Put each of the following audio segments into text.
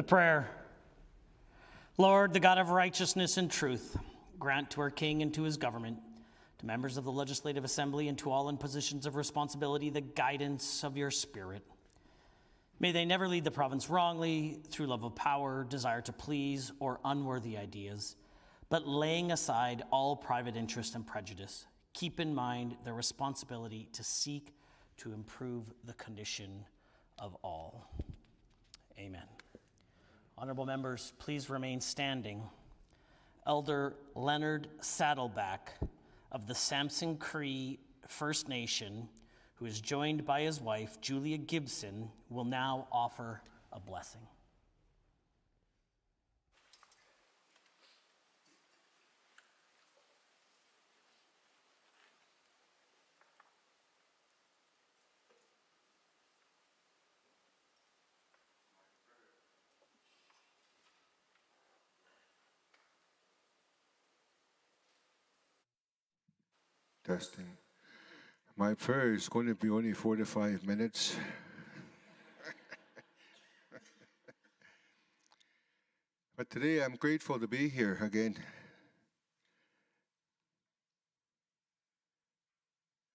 The prayer. Lord, the God of righteousness and truth, grant to our King and to his government, to members of the Legislative Assembly and to all in positions of responsibility, the guidance of your Spirit. May they never lead the province wrongly through love of power, desire to please, or unworthy ideas, but laying aside all private interest and prejudice, keep in mind their responsibility to seek to improve the condition of all. Amen. Honorable members, please remain standing. Elder Leonard Saddleback of the Samson Cree First Nation, who is joined by his wife, Julia Gibson, will now offer a blessing. Testing. My prayer is going to be only 4 to 5 minutes. But today I'm grateful to be here again.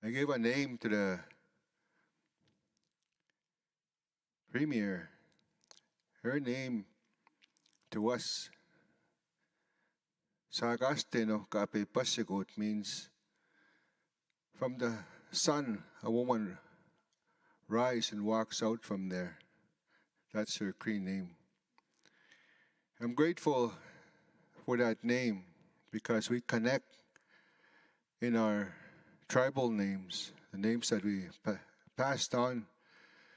I gave a name to the Premier. Her name to us, Sagaste no Kape Pasigot, means from the sun, a woman rises and walks out from there. That's her Cree name. I'm grateful for that name because we connect in our tribal names, the names that we passed on,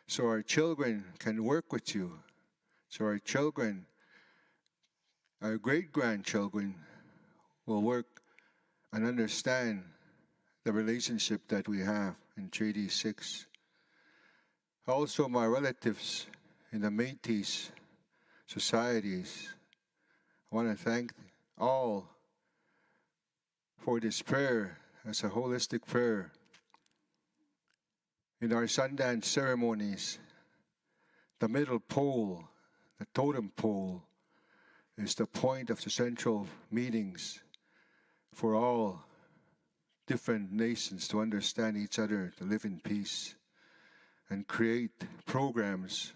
so our children can work with you, so our children, our great-grandchildren will work and understand the relationship that we have in Treaty 6. Also, my relatives in the Métis societies, I want to thank all for this prayer as a holistic prayer. In our Sundance ceremonies, the middle pole, the totem pole, is the point of the central meetings for all different nations to understand each other, to live in peace, and create programs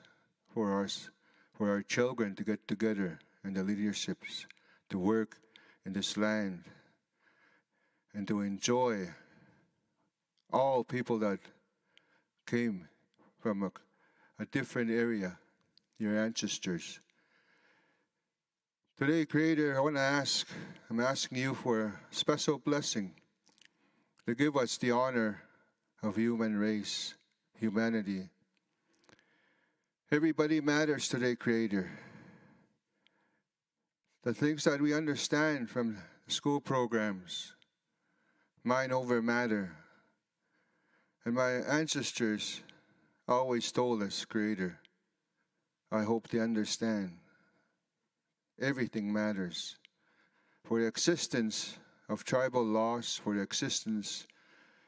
for us, for our children to get together and the leaderships to work in this land and to enjoy all people that came from a different area, your ancestors. Today, Creator, I'm asking you for a special blessing to give us the honor of human race, humanity. Everybody matters today, Creator. The things that we understand from school programs, mind over matter. And my ancestors always told us, Creator, I hope they understand. Everything matters. For the existence of tribal laws, for the existence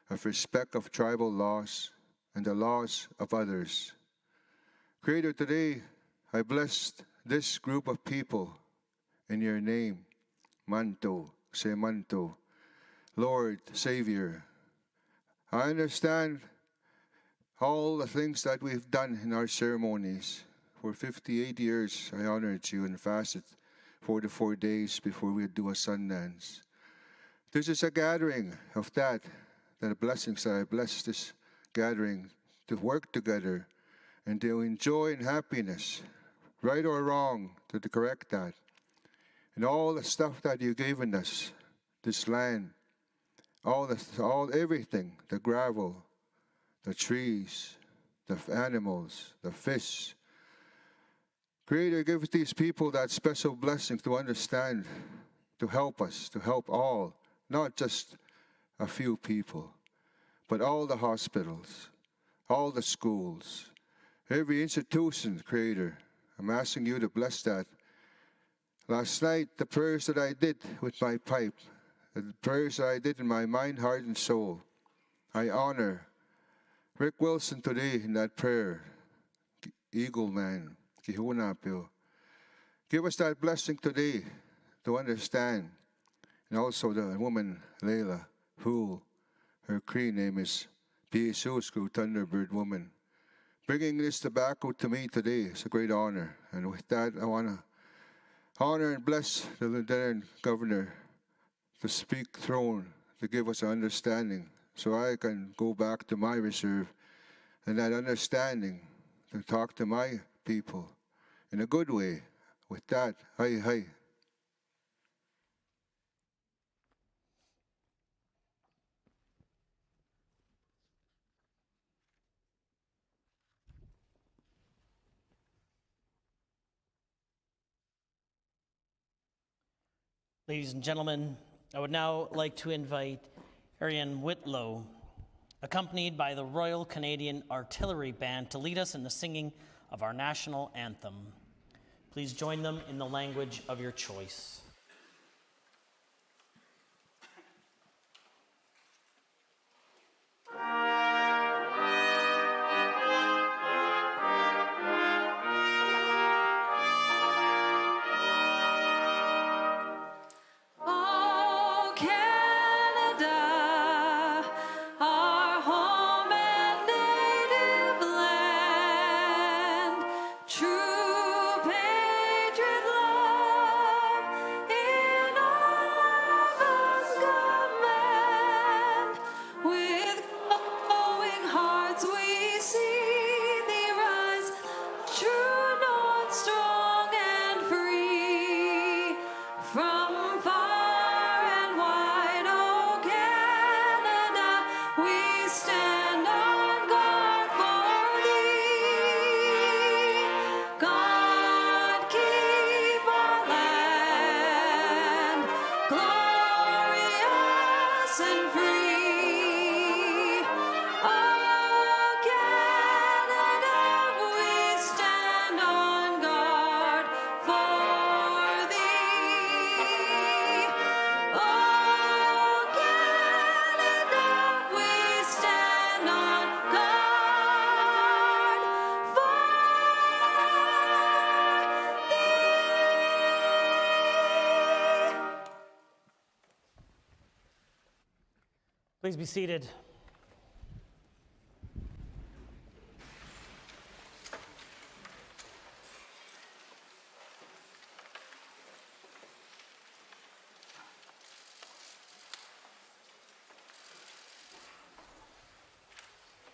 of respect of tribal laws and the laws of others. Creator, today I blessed this group of people in your name. Manto, say Manto. Lord, Savior, I understand all the things that we've done in our ceremonies. For 58 years, I honored you and fasted 44 days before we do a Sundance. This is a gathering of the blessings that I bless this gathering to work together and to enjoy in happiness, right or wrong, to correct that. And all the stuff that you've given us, this land, everything, the gravel, the trees, the animals, the fish. Creator, give these people that special blessing to understand, to help us, to help all, not just a few people, but all the hospitals, all the schools, every institution, Creator. I'm asking you to bless that. Last night, the prayers that I did with my pipe, the prayers that I did in my mind, heart, and soul, I honor Rick Wilson today in that prayer, Eagle Man, Kihunapio. Give us that blessing today to understand. And also the woman, Layla, who her Cree name is P.Screw, Thunderbird Woman. Bringing this tobacco to me today is a great honor. And with that, I want to honor and bless the Lieutenant Governor, the Speak Throne, to give us an understanding so I can go back to my reserve and that understanding to talk to my people in a good way. With that, hi, hi. Ladies and gentlemen, I would now like to invite Ariane Whitlow, accompanied by the Royal Canadian Artillery Band, to lead us in the singing of our national anthem. Please join them in the language of your choice. Please be seated.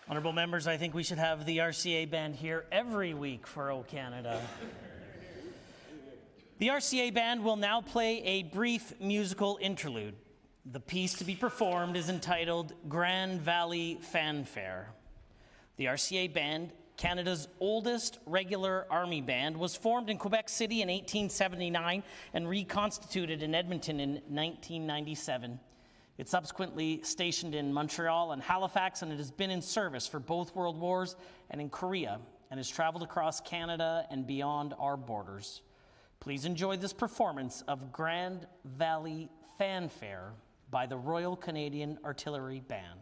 Honorable members, I think we should have the RCA band here every week for O Canada. The RCA band will now play a brief musical interlude. The piece to be performed is entitled Grand Valley Fanfare. The RCA Band, Canada's oldest regular army band, was formed in Quebec City in 1879 and reconstituted in Edmonton in 1997. It subsequently stationed in Montreal and Halifax, and it has been in service for both World Wars and in Korea, and has traveled across Canada and beyond our borders. Please enjoy this performance of Grand Valley Fanfare by the Royal Canadian Artillery Band.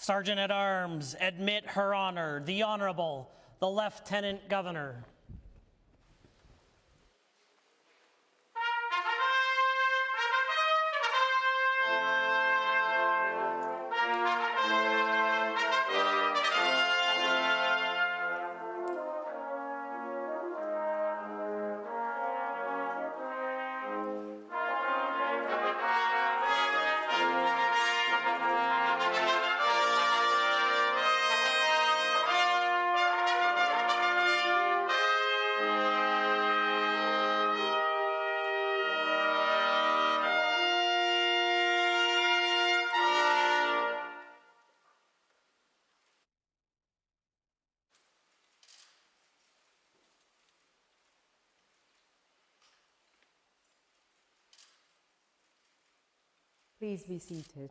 Sergeant at Arms, admit Her Honor, the Honorable, the Lieutenant Governor. Please be seated.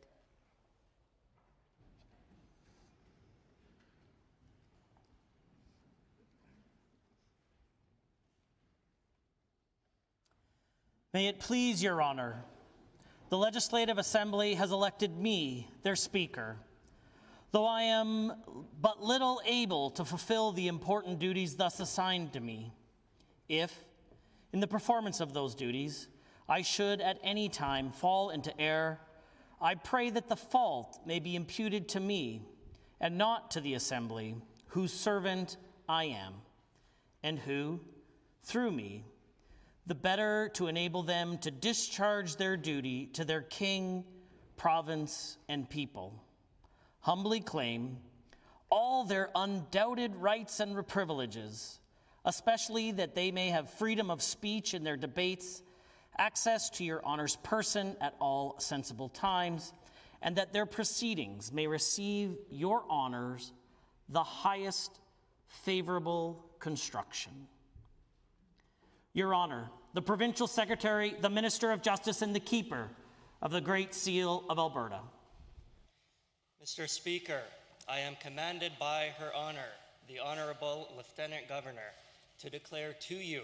May it please Your Honor, the Legislative Assembly has elected me, their Speaker. Though I am but little able to fulfill the important duties thus assigned to me, if, in the performance of those duties, I should at any time fall into error, I pray that the fault may be imputed to me and not to the Assembly, whose servant I am, and who, through me, the better to enable them to discharge their duty to their king, province, and people, humbly claim all their undoubted rights and privileges, especially that they may have freedom of speech in their debates, access to Your Honor's person at all sensible times, and that their proceedings may receive Your Honor's the highest favorable construction. Your Honor, the Provincial Secretary, the Minister of Justice, and the Keeper of the Great Seal of Alberta. Mr. Speaker, I am commanded by Her Honor, the Honorable Lieutenant Governor, to declare to you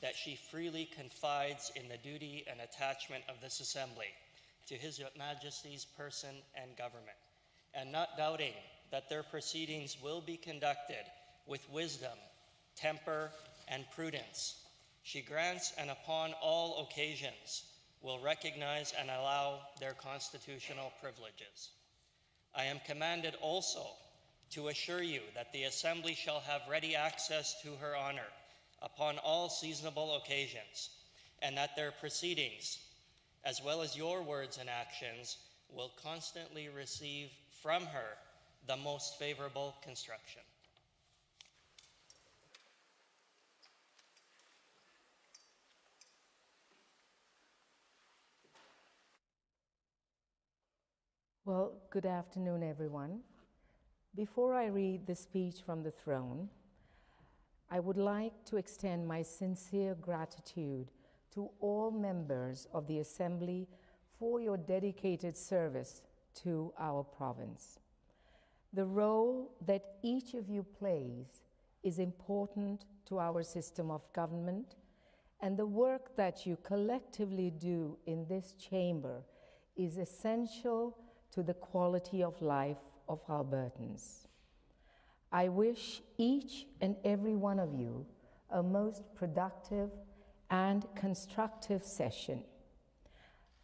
that she freely confides in the duty and attachment of this Assembly to His Majesty's person and government, and not doubting that their proceedings will be conducted with wisdom, temper, and prudence. She grants and upon all occasions will recognize and allow their constitutional privileges. I am commanded also to assure you that the Assembly shall have ready access to Her Honor upon all seasonable occasions, and that their proceedings, as well as your words and actions, will constantly receive from her the most favorable construction. Well, good afternoon, everyone. Before I read the speech from the throne, I would like to extend my sincere gratitude to all members of the Assembly for your dedicated service to our province. The role that each of you plays is important to our system of government, and the work that you collectively do in this chamber is essential to the quality of life of Albertans. I wish each and every one of you a most productive and constructive session.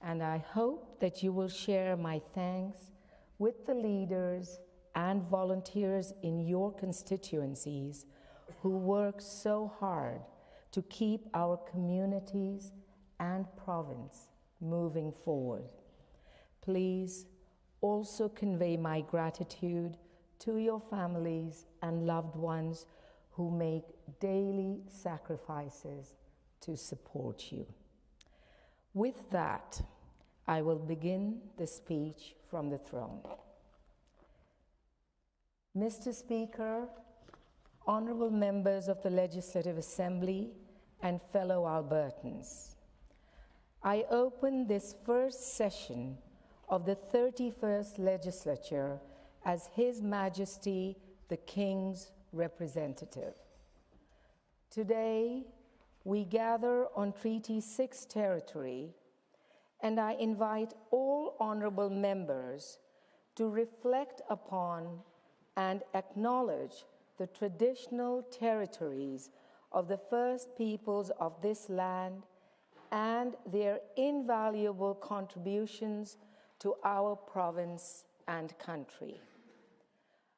And I hope that you will share my thanks with the leaders and volunteers in your constituencies who work so hard to keep our communities and province moving forward. Please also convey my gratitude to your families and loved ones who make daily sacrifices to support you. With that, I will begin the speech from the throne. Mr. Speaker, honorable members of the Legislative Assembly and fellow Albertans, I open this first session of the 31st Legislature as His Majesty the King's representative. Today, we gather on Treaty 6 territory, and I invite all honorable members to reflect upon and acknowledge the traditional territories of the first peoples of this land and their invaluable contributions to our province and country.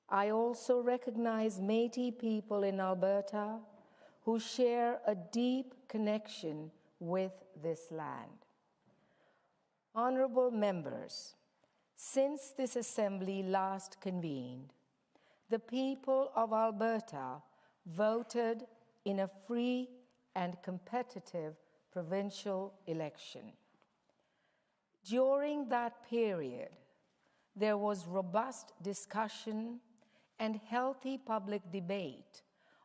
I also recognize Métis people in Alberta who share a deep connection with this land. Honorable members, since this assembly last convened, the people of Alberta voted in a free and competitive provincial election. During that period, there was robust discussion and healthy public debate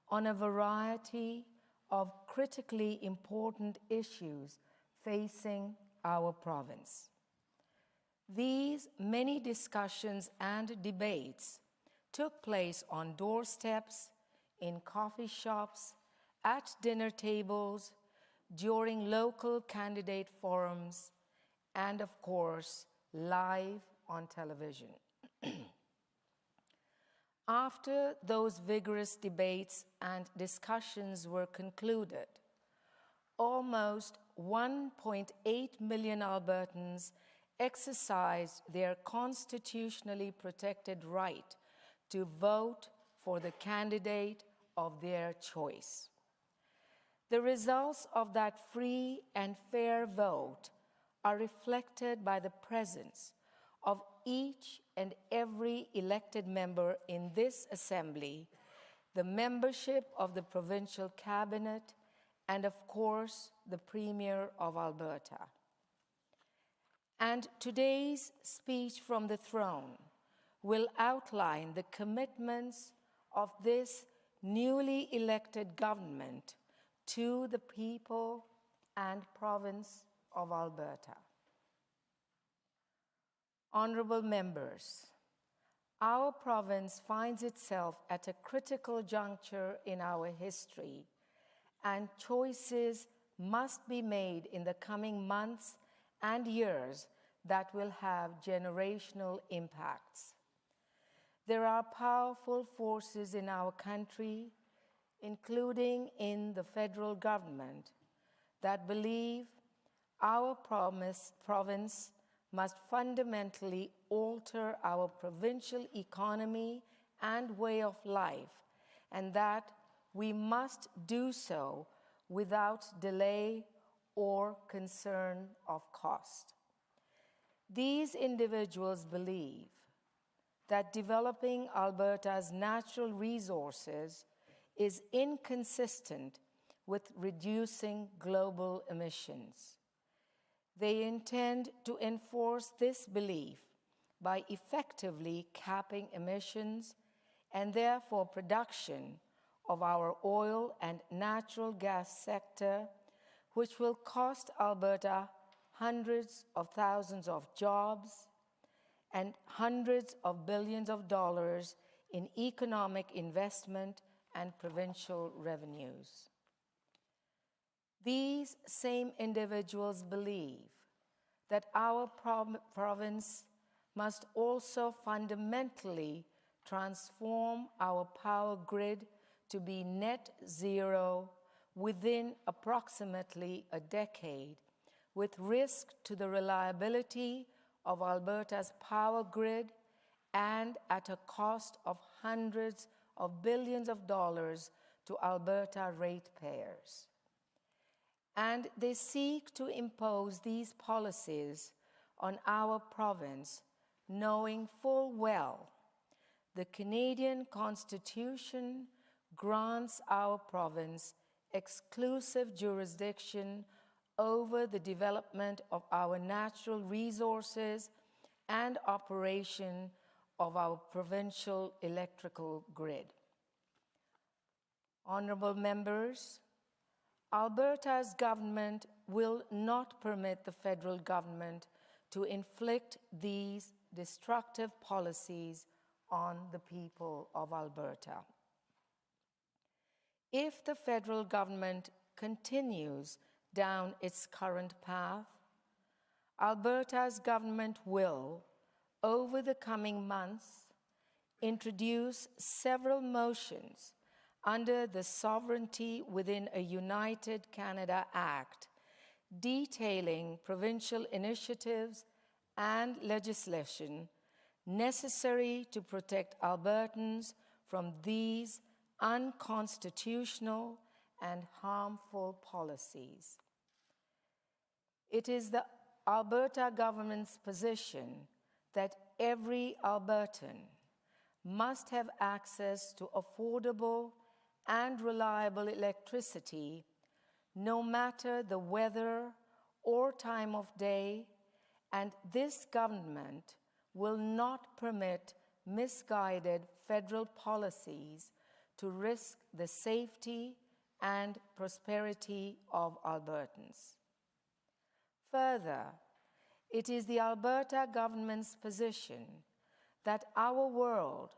on a variety of critically important issues facing our province. These many discussions and debates took place on doorsteps, in coffee shops, at dinner tables, during local candidate forums, and of course, live on television. After those vigorous debates and discussions were concluded, almost 1.8 million Albertans exercised their constitutionally protected right to vote for the candidate of their choice. The results of that free and fair vote are reflected by the presence of each and every elected member in this assembly, the membership of the provincial cabinet, and of course, the Premier of Alberta. And today's speech from the throne will outline the commitments of this newly elected government to the people and province of Alberta. Honorable members, our province finds itself at a critical juncture in our history, and choices must be made in the coming months and years that will have generational impacts. There are powerful forces in our country, including in the federal government, that believe our province must fundamentally alter our provincial economy and way of life, and that we must do so without delay or concern of cost. These individuals believe that developing Alberta's natural resources is inconsistent with reducing global emissions. They intend to enforce this belief by effectively capping emissions and therefore production of our oil and natural gas sector, which will cost Alberta hundreds of thousands of jobs and hundreds of billions of dollars in economic investment and provincial revenues. These same individuals believe that our province must also fundamentally transform our power grid to be net zero within approximately a decade, with risk to the reliability of Alberta's power grid and at a cost of hundreds of billions of dollars to Alberta ratepayers. And they seek to impose these policies on our province, knowing full well the Canadian Constitution grants our province exclusive jurisdiction over the development of our natural resources and operation of our provincial electrical grid. Honorable members, Alberta's government will not permit the federal government to inflict these destructive policies on the people of Alberta. If the federal government continues down its current path, Alberta's government will, over the coming months, introduce several motions under the Sovereignty Within a United Canada Act, detailing provincial initiatives and legislation necessary to protect Albertans from these unconstitutional and harmful policies. It is the Alberta government's position that every Albertan must have access to affordable and reliable electricity, no matter the weather or time of day, and this government will not permit misguided federal policies to risk the safety and prosperity of Albertans. Further, it is the Alberta government's position that our world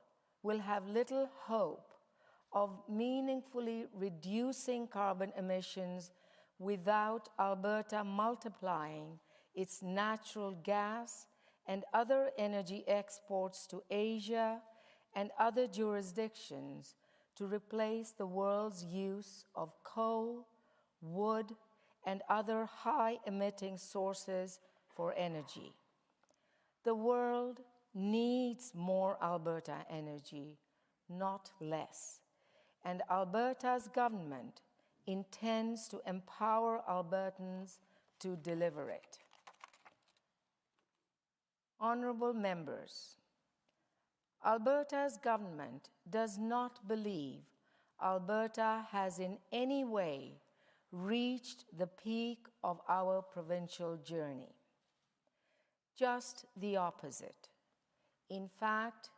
will have little hope of meaningfully reducing carbon emissions without Alberta multiplying its natural gas and other energy exports to Asia and other jurisdictions to replace the world's use of coal, wood, and other high-emitting sources for energy. The world needs more Alberta energy, not less, and Alberta's government intends to empower Albertans to deliver it. Honorable members, Alberta's government does not believe Alberta has in any way reached the peak of our provincial journey. Just the opposite. In fact,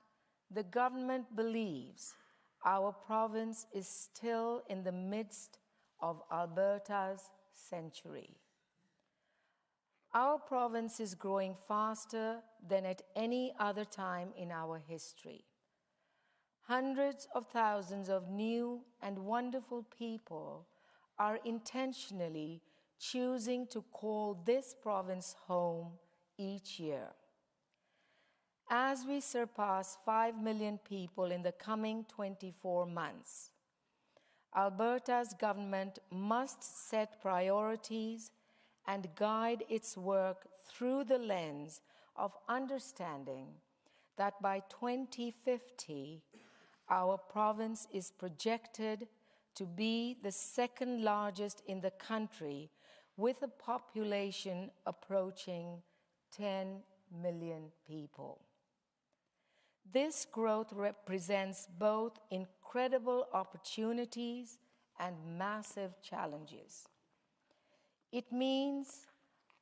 the government believes our province is still in the midst of Alberta's century. Our province is growing faster than at any other time in our history. Hundreds of thousands of new and wonderful people are intentionally choosing to call this province home each year. As we surpass 5 million people in the coming 24 months, Alberta's government must set priorities and guide its work through the lens of understanding that by 2050, our province is projected to be the second largest in the country, with a population approaching 10 million people. This growth represents both incredible opportunities and massive challenges. It means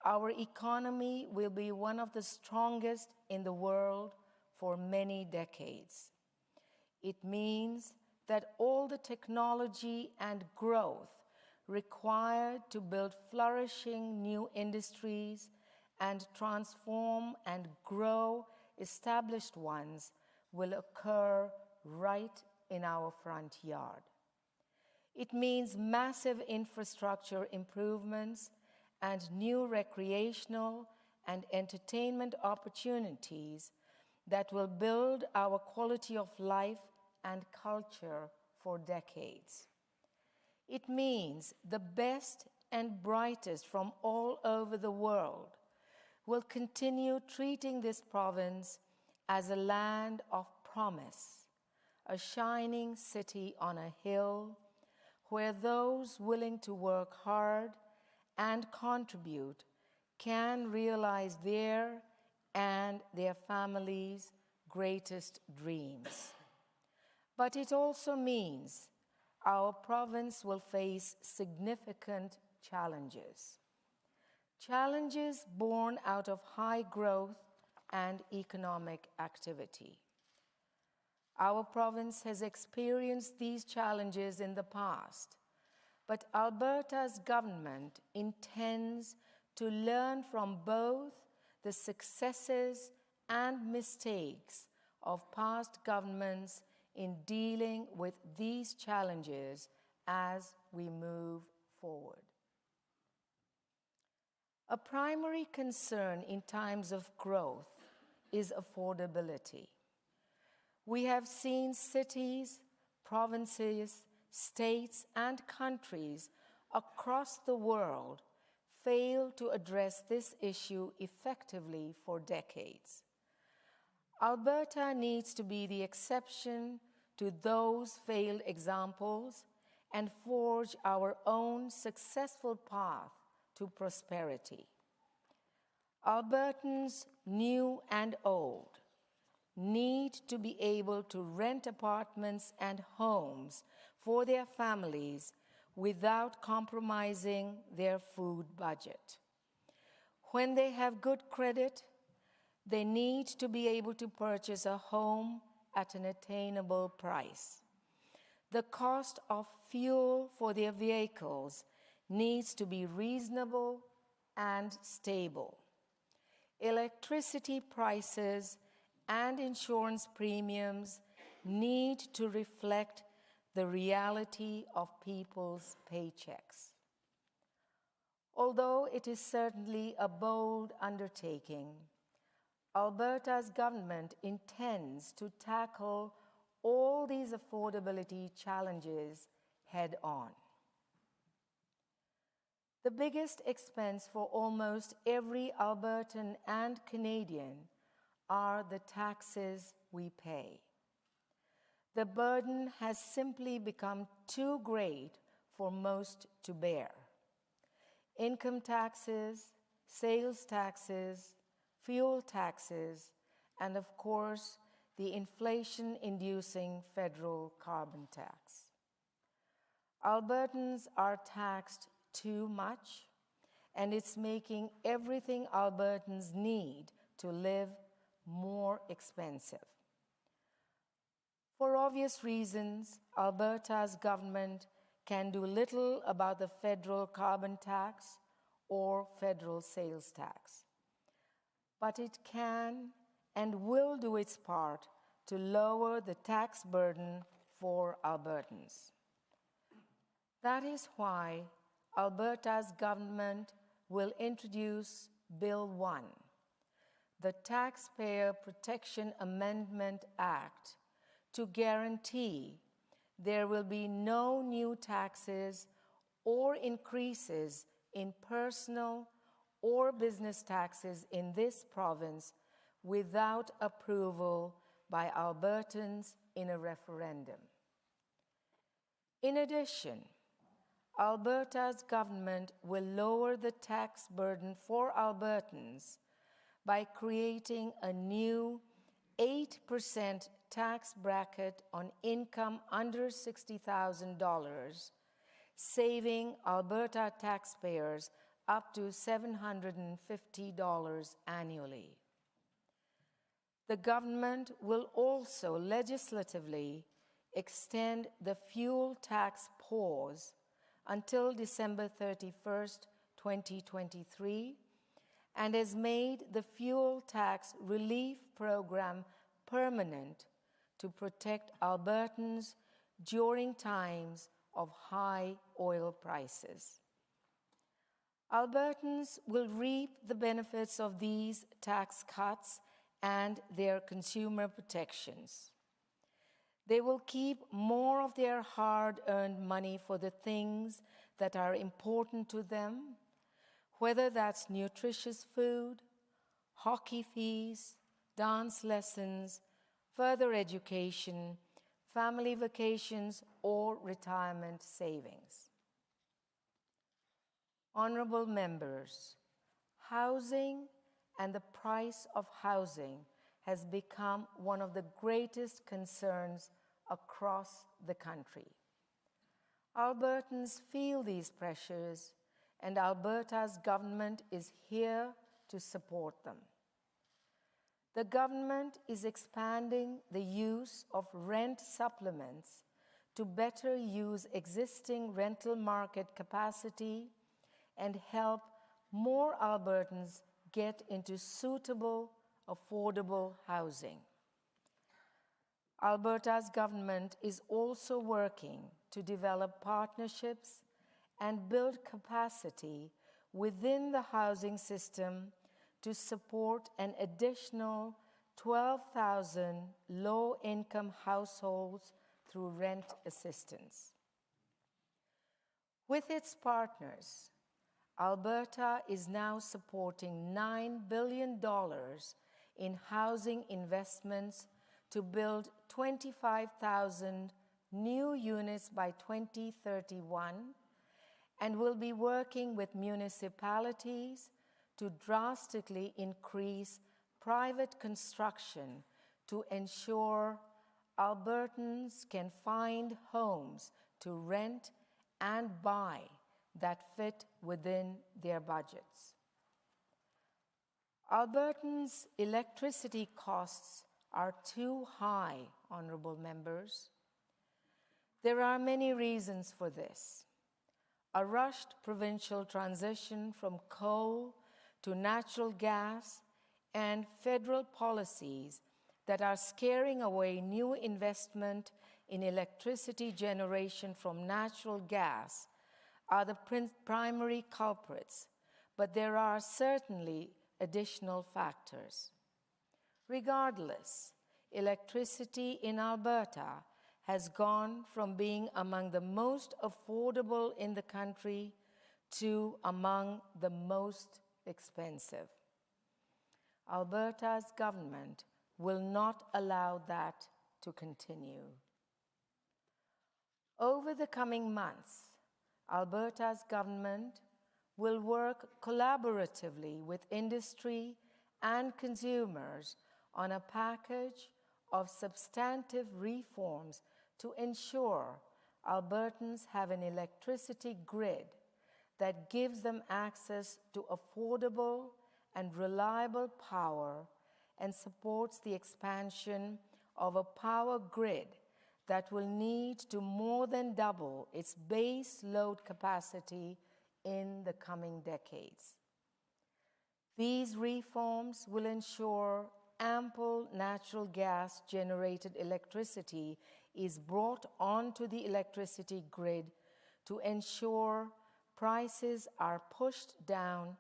our economy will be one of the strongest in the world for many decades. It means that all the technology and growth required to build flourishing new industries and transform and grow established ones will occur right in our front yard. It means massive infrastructure improvements and new recreational and entertainment opportunities that will build our quality of life and culture for decades. It means the best and brightest from all over the world will continue treating this province as a land of promise, a shining city on a hill where those willing to work hard and contribute can realize their and their families' greatest dreams. But it also means our province will face significant challenges. Challenges born out of high growth and economic activity. Our province has experienced these challenges in the past, but Alberta's government intends to learn from both the successes and mistakes of past governments in dealing with these challenges as we move forward. A primary concern in times of growth is affordability. We have seen cities, provinces, states, and countries across the world fail to address this issue effectively for decades. Alberta needs to be the exception to those failed examples and forge our own successful path to prosperity. Albertans, new and old, need to be able to rent apartments and homes for their families without compromising their food budget. When they have good credit, they need to be able to purchase a home at an attainable price. The cost of fuel for their vehicles needs to be reasonable and stable. Electricity prices and insurance premiums need to reflect the reality of people's paychecks. Although it is certainly a bold undertaking, Alberta's government intends to tackle all these affordability challenges head-on. The biggest expense for almost every Albertan and Canadian are the taxes we pay. The burden has simply become too great for most to bear. Income taxes, sales taxes, fuel taxes, and of course, the inflation-inducing federal carbon tax. Albertans are taxed too much, and it's making everything Albertans need to live more expensive. For obvious reasons, Alberta's government can do little about the federal carbon tax or federal sales tax. But it can and will do its part to lower the tax burden for Albertans. That is why Alberta's government will introduce Bill 1, the Taxpayer Protection Amendment Act, to guarantee there will be no new taxes or increases in personal or business taxes in this province without approval by Albertans in a referendum. In addition, Alberta's government will lower the tax burden for Albertans by creating a new 8% tax bracket on income under $60,000, saving Alberta taxpayers up to $750 annually. The government will also legislatively extend the fuel tax pause until December 31st, 2023, and has made the fuel tax relief program permanent to protect Albertans during times of high oil prices. Albertans will reap the benefits of these tax cuts and their consumer protections. They will keep more of their hard-earned money for the things that are important to them, whether that's nutritious food, hockey fees, dance lessons, further education, family vacations, or retirement savings. Honorable members, housing and the price of housing has become one of the greatest concerns across the country. Albertans feel these pressures, and Alberta's government is here to support them. The government is expanding the use of rent supplements to better use existing rental market capacity and help more Albertans get into suitable, affordable housing. Alberta's government is also working to develop partnerships and build capacity within the housing system to support an additional 12,000 low-income households through rent assistance. With its partners, Alberta is now supporting $9 billion in housing investments to build 25,000 new units by 2031, and will be working with municipalities to drastically increase private construction to ensure Albertans can find homes to rent and buy that fit within their budgets. Albertans' electricity costs are too high, honorable members. There are many reasons for this. A rushed provincial transition from coal to natural gas and federal policies that are scaring away new investment in electricity generation from natural gas are the primary culprits, but there are certainly additional factors. Regardless, electricity in Alberta has gone from being among the most affordable in the country to among the most expensive. Alberta's government will not allow that to continue. Over the coming months, Alberta's government will work collaboratively with industry and consumers on a package of substantive reforms to ensure Albertans have an electricity grid that gives them access to affordable and reliable power and supports the expansion of a power grid that will need to more than double its base load capacity in the coming decades. These reforms will ensure ample natural gas-generated electricity is brought onto the electricity grid to ensure prices are pushed down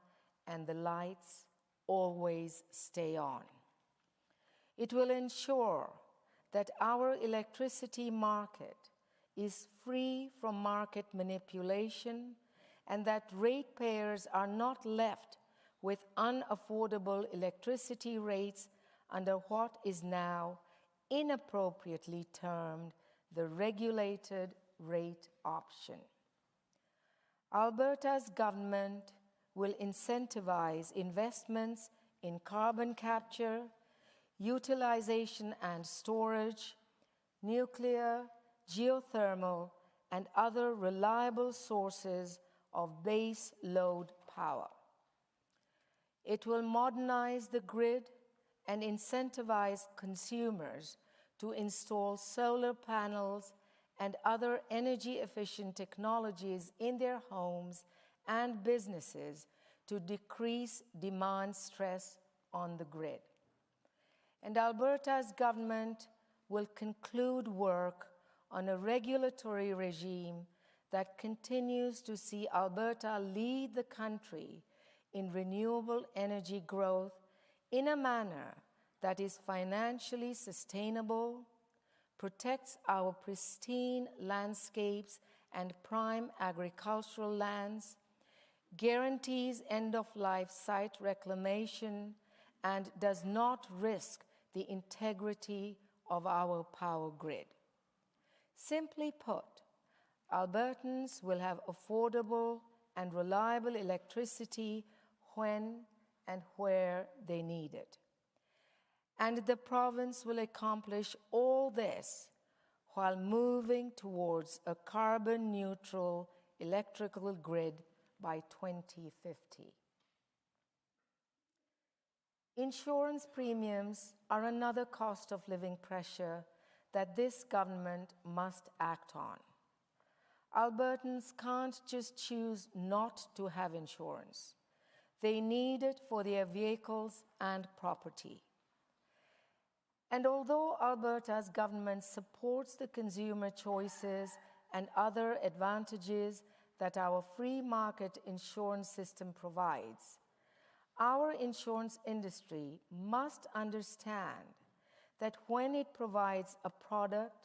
and the lights always stay on. It will ensure that our electricity market is free from market manipulation and that ratepayers are not left with unaffordable electricity rates under what is now inappropriately termed the regulated rate option. Alberta's government will incentivize investments in carbon capture, utilization and storage, nuclear, geothermal, and other reliable sources of base load power. It will modernize the grid and incentivize consumers to install solar panels and other energy-efficient technologies in their homes and businesses to decrease demand stress on the grid. And Alberta's government will conclude work on a regulatory regime that continues to see Alberta lead the country in renewable energy growth in a manner that is financially sustainable, protects our pristine landscapes and prime agricultural lands, guarantees end-of-life site reclamation, and does not risk the integrity of our power grid. Simply put, Albertans will have affordable and reliable electricity when and where they need it. And the province will accomplish all this while moving towards a carbon-neutral electrical grid by 2050. Insurance premiums are another cost of living pressure that this government must act on. Albertans can't just choose not to have insurance. They need it for their vehicles and property. And although Alberta's government supports the consumer choices and other advantages that our free market insurance system provides, our insurance industry must understand that when it provides a product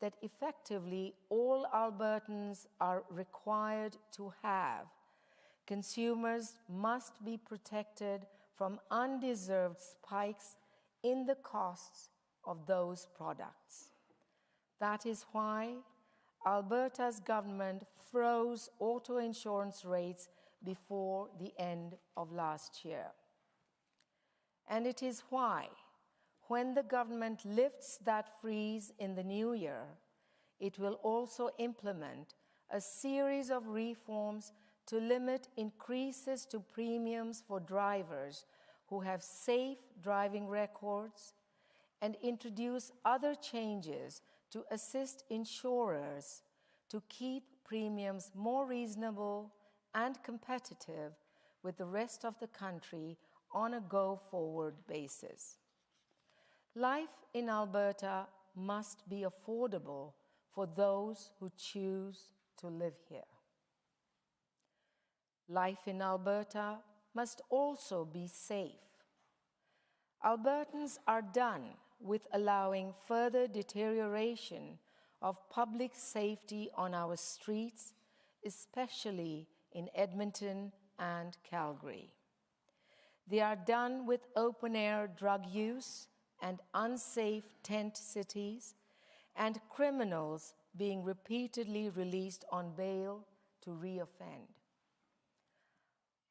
that effectively all Albertans are required to have, consumers must be protected from undeserved spikes in the costs of those products. That is why Alberta's government froze auto insurance rates before the end of last year. And it is why, when the government lifts that freeze in the new year, it will also implement a series of reforms to limit increases to premiums for drivers who have safe driving records and introduce other changes to assist insurers to keep premiums more reasonable and competitive with the rest of the country on a go-forward basis. Life in Alberta must be affordable for those who choose to live here. Life in Alberta must also be safe. Albertans are done with allowing further deterioration of public safety on our streets, especially in Edmonton and Calgary. They are done with open-air drug use and unsafe tent cities, and criminals being repeatedly released on bail to reoffend.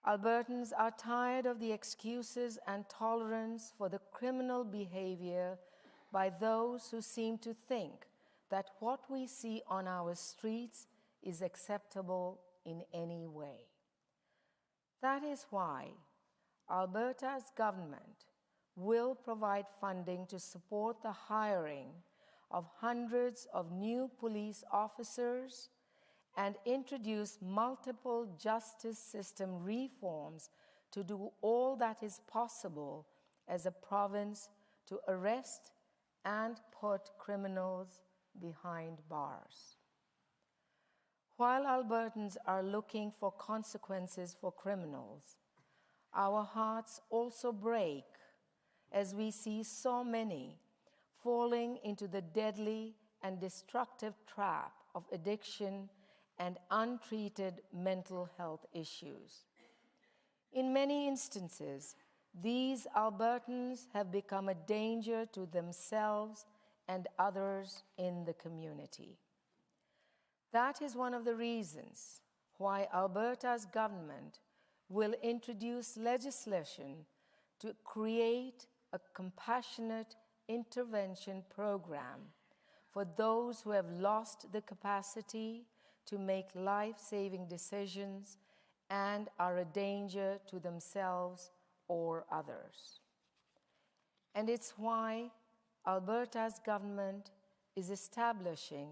Albertans are tired of the excuses and tolerance for the criminal behavior by those who seem to think that what we see on our streets is acceptable in any way. That is why Alberta's government will provide funding to support the hiring of hundreds of new police officers and introduce multiple justice system reforms to do all that is possible as a province to arrest and put criminals behind bars. While Albertans are looking for consequences for criminals, our hearts also break as we see so many falling into the deadly and destructive trap of addiction and untreated mental health issues. In many instances, these Albertans have become a danger to themselves and others in the community. That is one of the reasons why Alberta's government will introduce legislation to create a compassionate intervention program for those who have lost the capacity to make life-saving decisions and are a danger to themselves or others. And it's why Alberta's government is establishing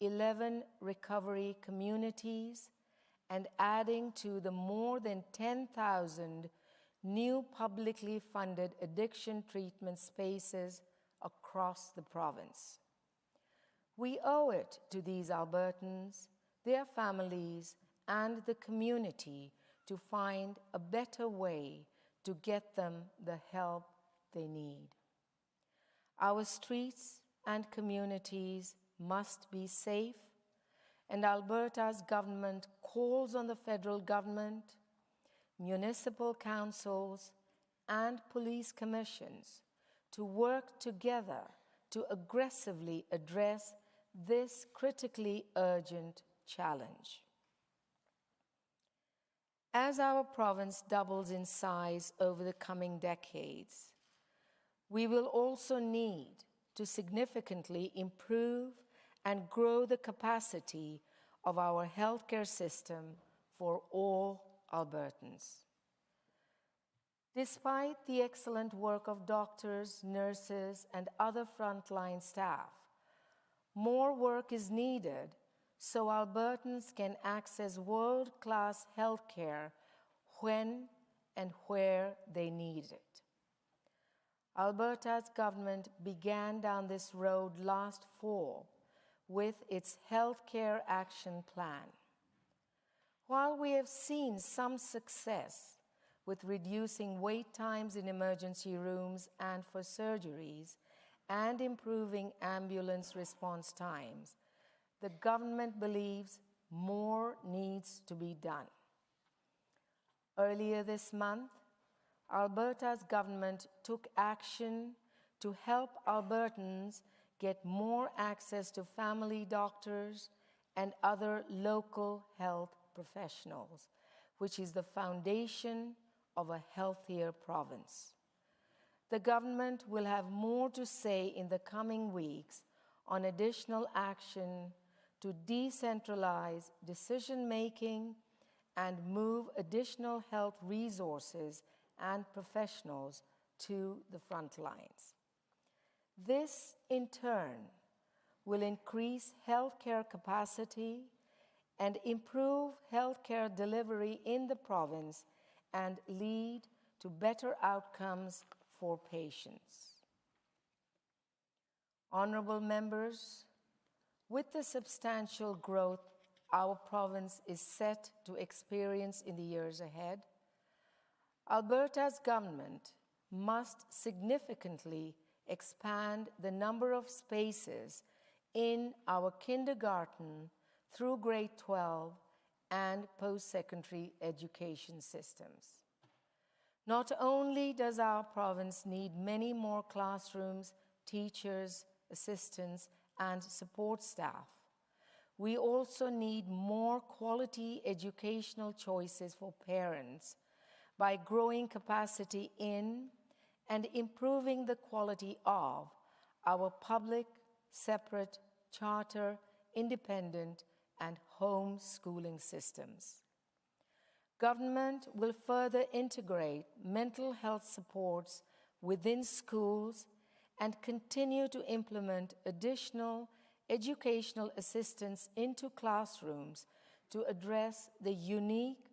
11 recovery communities and adding to the more than 10,000 new publicly funded addiction treatment spaces across the province. We owe it to these Albertans, their families, and the community to find a better way to get them the help they need. Our streets and communities must be safe, and Alberta's government calls on the federal government, municipal councils, and police commissions to work together to aggressively address this critically urgent challenge. As our province doubles in size over the coming decades, we will also need to significantly improve and grow the capacity of our healthcare system for all Albertans. Despite the excellent work of doctors, nurses, and other frontline staff, more work is needed so Albertans can access world-class healthcare when and where they need it. Alberta's government began down this road last fall with its Healthcare Action Plan. While we have seen some success with reducing wait times in emergency rooms and for surgeries and improving ambulance response times, the government believes more needs to be done. Earlier this month, Alberta's government took action to help Albertans get more access to family doctors and other local health professionals, which is the foundation of a healthier province. The government will have more to say in the coming weeks on additional action to decentralize decision-making and move additional health resources and professionals to the front lines. This, in turn, will increase healthcare capacity and improve healthcare delivery in the province and lead to better outcomes for patients. Honorable members, with the substantial growth our province is set to experience in the years ahead, Alberta's government must significantly expand the number of spaces in our kindergarten through grade 12 and post-secondary education systems. Not only does our province need many more classrooms, teachers, assistants, and support staff, we also need more quality educational choices for parents by growing capacity in and improving the quality of our public, separate, charter, independent, and home schooling systems. Government will further integrate mental health supports within schools and continue to implement additional educational assistance into classrooms to address the unique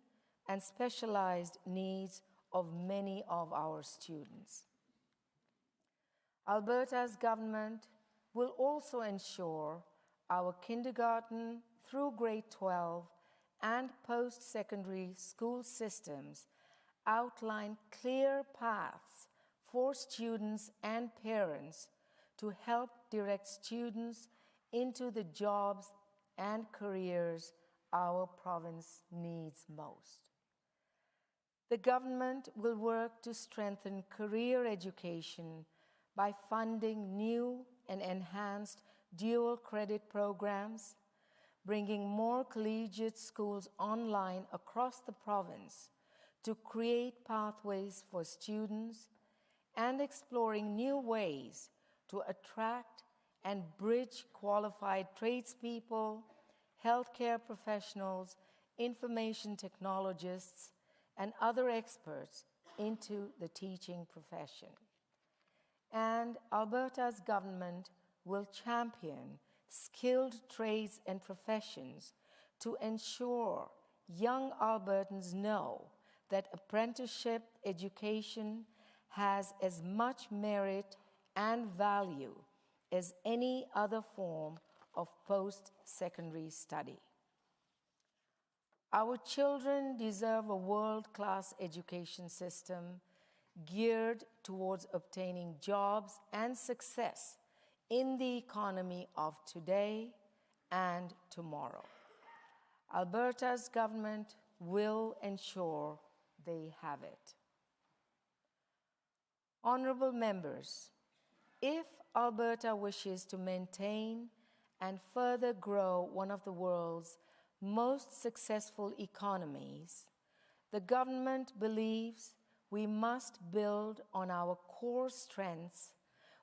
and specialized needs of many of our students. Alberta's government will also ensure our kindergarten through grade 12 and post-secondary school systems outline clear paths for students and parents to help direct students into the jobs and careers our province needs most. The government will work to strengthen career education by funding new and enhanced dual credit programs, bringing more collegiate schools online across the province to create pathways for students, and exploring new ways to attract and bridge qualified tradespeople, healthcare professionals, information technologists, and other experts into the teaching profession. And Alberta's government will champion skilled trades and professions to ensure young Albertans know that apprenticeship education has as much merit and value as any other form of post-secondary study. Our children deserve a world-class education system geared towards obtaining jobs and success in the economy of today and tomorrow. Alberta's government will ensure they have it. Honorable members, if Alberta wishes to maintain and further grow one of the world's most successful economies, the government believes we must build on our core strengths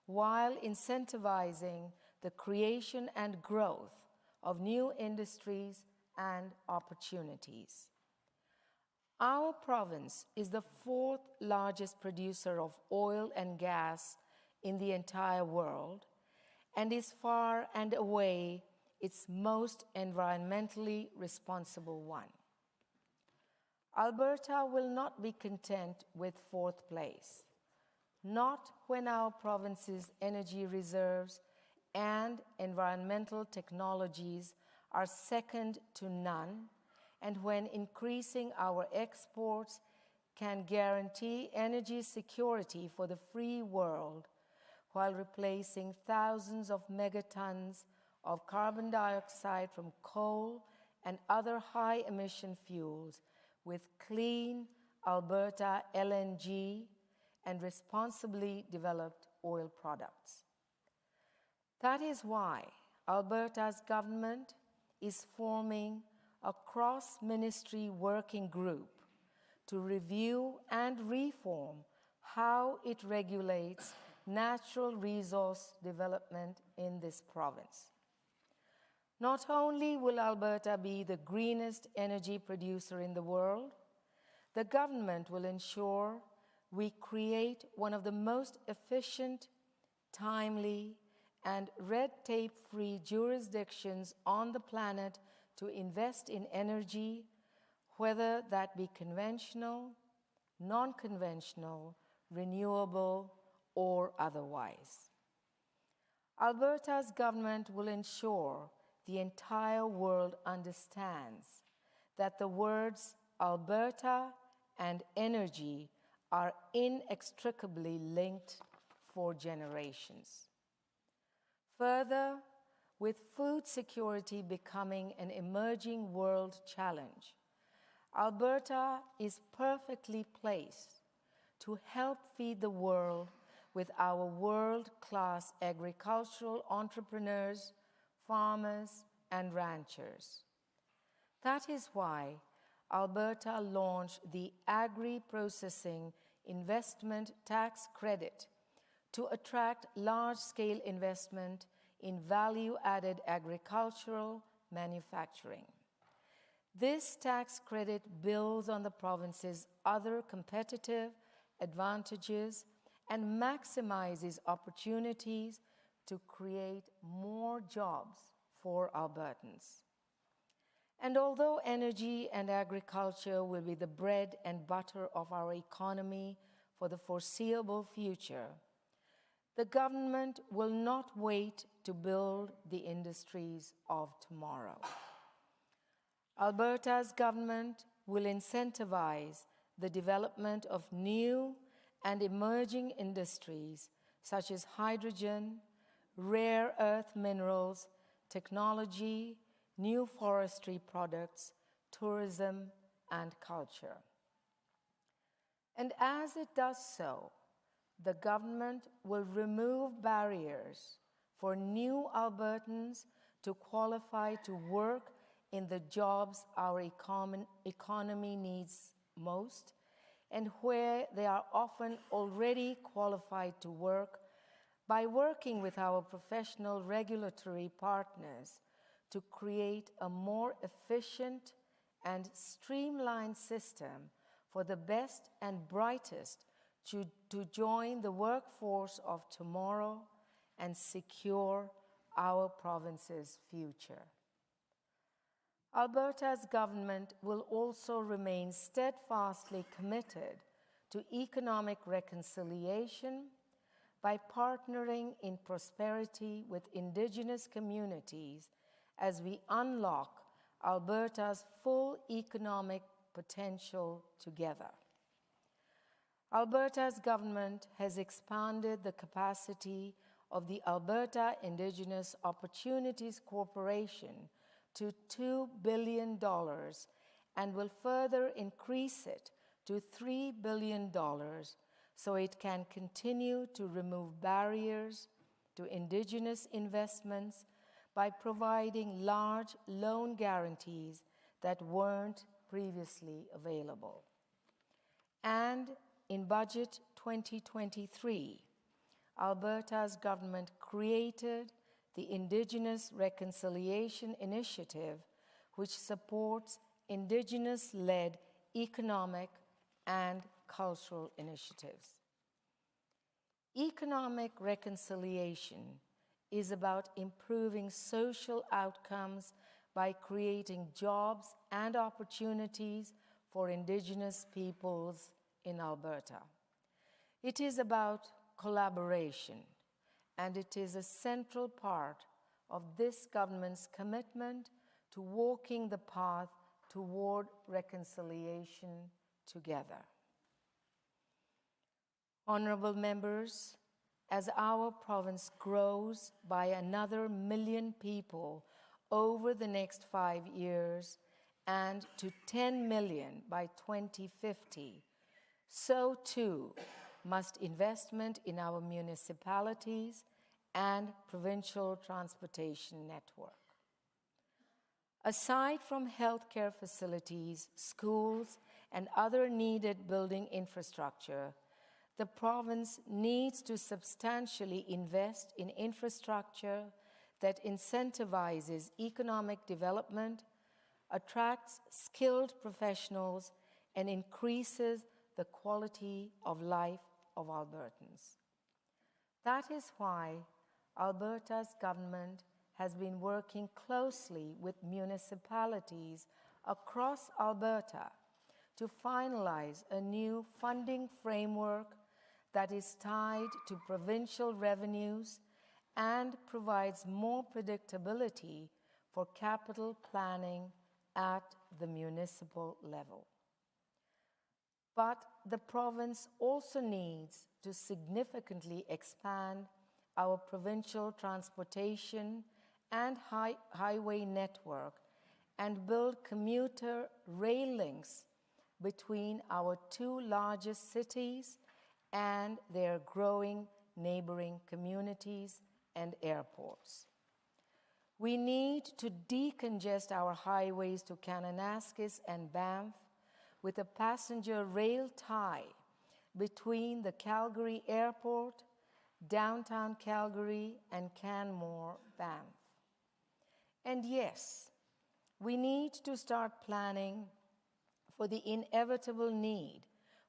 while incentivizing the creation and growth of new industries and opportunities. Our province is the fourth largest producer of oil and gas in the entire world and is far and away its most environmentally responsible one. Alberta will not be content with fourth place, not when our province's energy reserves and environmental technologies are second to none, and when increasing our exports can guarantee energy security for the free world while replacing thousands of megatons of carbon dioxide from coal and other high-emission fuels with clean Alberta LNG and responsibly developed oil products. That is why Alberta's government is forming a cross-ministry working group to review and reform how it regulates natural resource development in this province. Not only will Alberta be the greenest energy producer in the world, the government will ensure we create one of the most efficient, timely, and red tape-free jurisdictions on the planet to invest in energy, whether that be conventional, non-conventional, renewable, or otherwise. Alberta's government will ensure the entire world understands that the words Alberta and energy are inextricably linked for generations. Further, with food security becoming an emerging world challenge, Alberta is perfectly placed to help feed the world with our world-class agricultural entrepreneurs, farmers, and ranchers. That is why Alberta launched the Agri-Processing Investment Tax Credit to attract large-scale investment in value-added agricultural manufacturing. This tax credit builds on the province's other competitive advantages and maximizes opportunities to create more jobs for Albertans. And although energy and agriculture will be the bread and butter of our economy for the foreseeable future, the government will not wait to build the industries of tomorrow. Alberta's government will incentivize the development of new and emerging industries such as hydrogen, rare earth minerals, technology, new forestry products, tourism, and culture. And as it does so, the government will remove barriers for new Albertans to qualify to work in the jobs our economy needs most, and where they are often already qualified to work, by working with our professional regulatory partners to create a more efficient and streamlined system for the best and brightest to join the workforce of tomorrow and secure our province's future. Alberta's government will also remain steadfastly committed to economic reconciliation by partnering in prosperity with Indigenous communities as we unlock Alberta's full economic potential together. Alberta's government has expanded the capacity of the Alberta Indigenous Opportunities Corporation to $2 billion and will further increase it to $3 billion so it can continue to remove barriers to Indigenous investments by providing large loan guarantees that weren't previously available. And in Budget 2023, Alberta's government created the Indigenous Reconciliation Initiative, which supports Indigenous-led economic and cultural initiatives. Economic reconciliation is about improving social outcomes by creating jobs and opportunities for Indigenous peoples in Alberta. It is about collaboration, and it is a central part of this government's commitment to walking the path toward reconciliation together. Honorable members, as our province grows by another 1 million people over the next 5 years and to 10 million by 2050, so too must investment in our municipalities and provincial transportation network. Aside from healthcare facilities, schools, and other needed building infrastructure, the province needs to substantially invest in infrastructure that incentivizes economic development, attracts skilled professionals, and increases the quality of life of Albertans. That is why Alberta's government has been working closely with municipalities across Alberta to finalize a new funding framework that is tied to provincial revenues and provides more predictability for capital planning at the municipal level. But the province also needs to significantly expand our provincial transportation and highway network and build commuter rail links between our two largest cities and their growing neighboring communities and airports. We need to decongest our highways to Kananaskis and Banff with a passenger rail tie between the Calgary Airport, downtown Calgary, and Canmore, Banff. And yes, we need to start planning for the inevitable need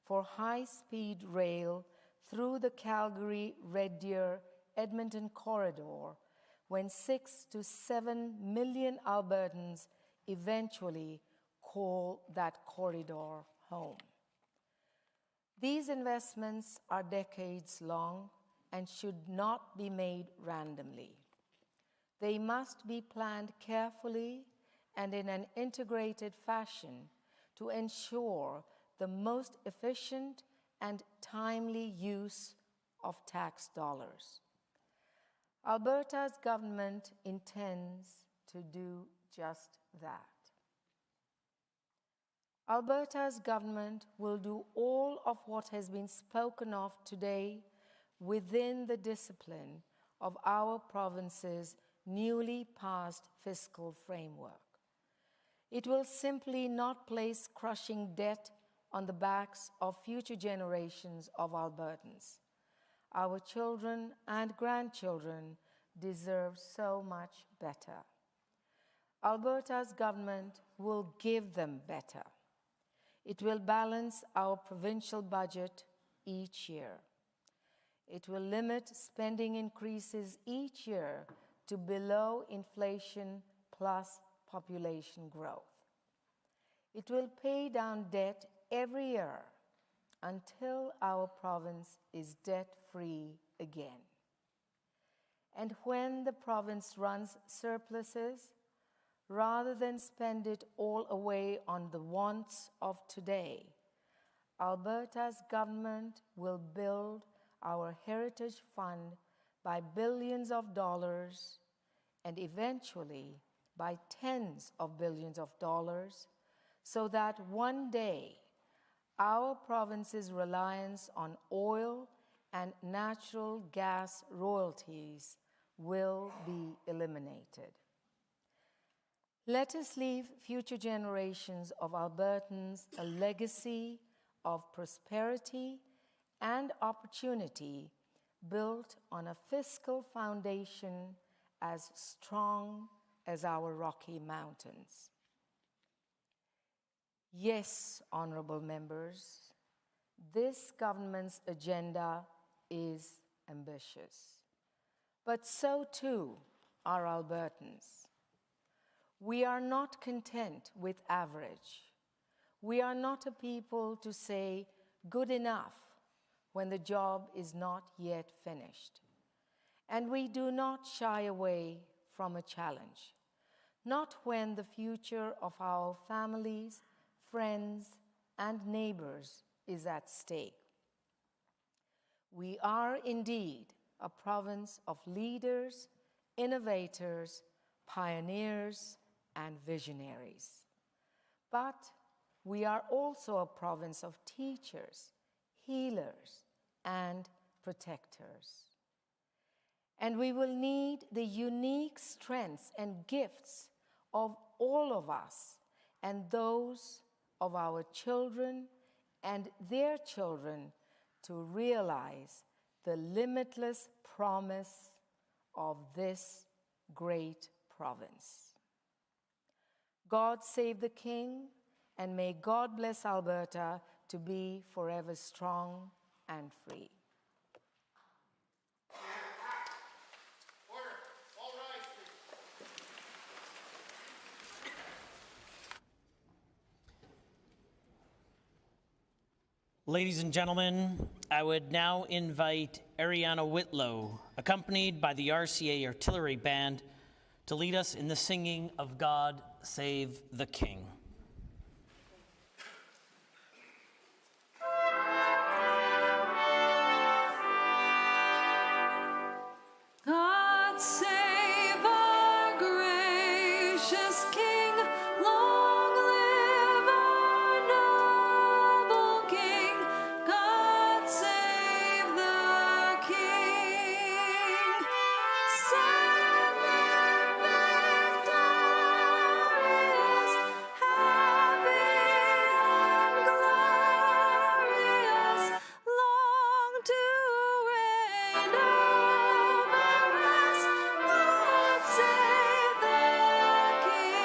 for high-speed rail through the Calgary-Red Deer-Edmonton corridor when 6 to 7 million Albertans eventually call that corridor home. These investments are decades long and should not be made randomly. They must be planned carefully and in an integrated fashion to ensure the most efficient and timely use of tax dollars. Alberta's government intends to do just that. Alberta's government will do all of what has been spoken of today within the discipline of our province's newly passed fiscal framework. It will simply not place crushing debt on the backs of future generations of Albertans. Our children and grandchildren deserve so much better. Alberta's government will give them better. It will balance our provincial budget each year. It will limit spending increases each year to below inflation plus population growth. It will pay down debt every year until our province is debt-free again. And when the province runs surpluses, rather than spend it all away on the wants of today, Alberta's government will build our heritage fund by billions of dollars and eventually by tens of billions of dollars, so that one day our province's reliance on oil and natural gas royalties will be eliminated. Let us leave future generations of Albertans a legacy of prosperity and opportunity built on a fiscal foundation as strong as our Rocky Mountains. Yes, honorable members, this government's agenda is ambitious, but so too are Albertans. We are not content with average. We are not a people to say good enough when the job is not yet finished. And we do not shy away from a challenge, not when the future of our families, friends, and neighbors is at stake. We are indeed a province of leaders, innovators, pioneers, and visionaries. But we are also a province of teachers, healers, and protectors. And we will need the unique strengths and gifts of all of us and those of our children and their children to realize the limitless promise of this great province. God save the King, and may God bless Alberta to be forever strong and free. Ladies and gentlemen, I would now invite Ariana Whitlow, accompanied by the RCA Artillery Band, to lead us in the singing of God Save the King. God save our gracious King, long live our noble King. God save the King. Send him victorious, happy and glorious, long to reign over us. God save the King.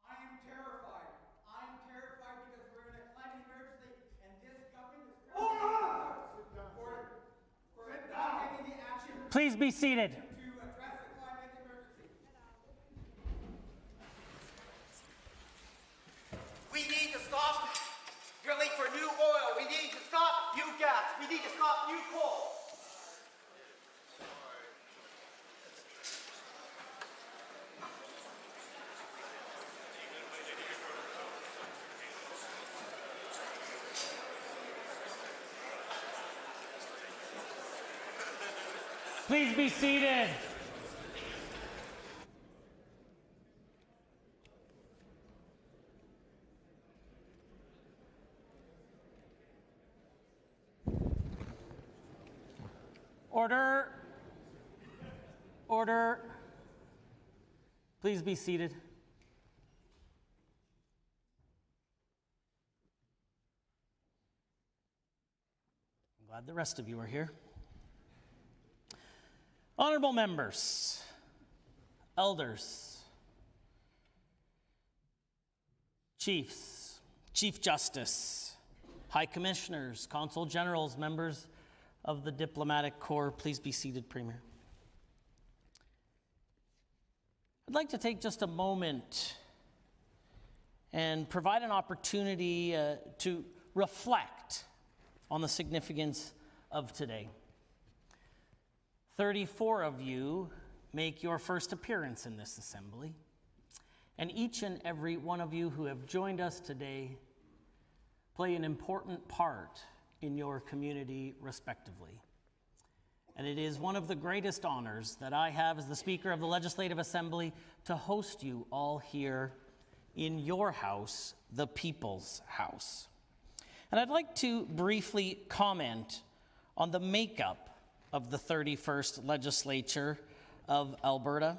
I'm terrified. I'm terrified because we're in a climate emergency and this government is not taking the action Please be seated. to address the climate emergency. We need to stop drilling for new oil. We need to stop new gas. We need to stop new coal. Please be seated. Order. Order. Please be seated. I'm glad the rest of you are here. Honorable members, elders, chiefs, Chief Justice, High Commissioners, Consul Generals, members of the Diplomatic Corps, please be seated, Premier. I'd like to take just a moment and provide an opportunity to reflect on the significance of today. 34 of you make your first appearance in this assembly, and each and every one of you who have joined us today play an important part in your community respectively. And it is one of the greatest honors that I have as the Speaker of the Legislative Assembly to host you all here in your house, the People's House. And I'd like to briefly comment on the makeup of the 31st Legislature of Alberta.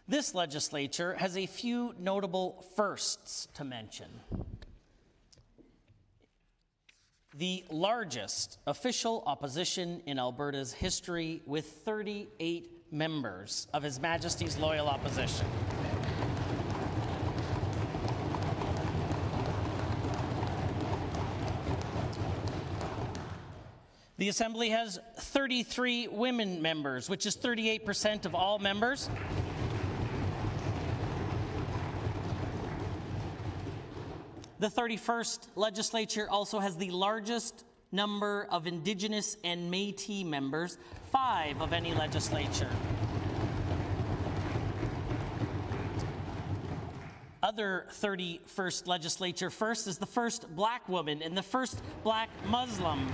This legislature has a few notable firsts to mention. The largest official opposition in Alberta's history, with 38 members of His Majesty's Loyal Opposition. The Assembly has 33 women members, which is 38% of all members. The 31st Legislature also has the largest number of Indigenous and Métis members, 5 of any legislature. Other 31st Legislature first is the first Black woman and the first Black Muslim.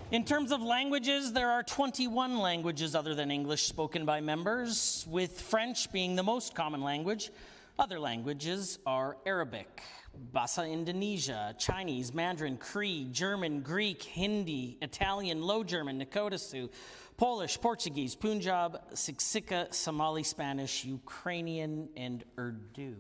In terms of languages, there are 21 languages other than English spoken by members, with French being the most common language. Other languages are Arabic, Bahasa Indonesia, Chinese, Mandarin, Cree, German, Greek, Hindi, Italian, Low German, Nakota Sioux, Polish, Portuguese, Punjab, Siksika, Somali, Spanish, Ukrainian, and Urdu.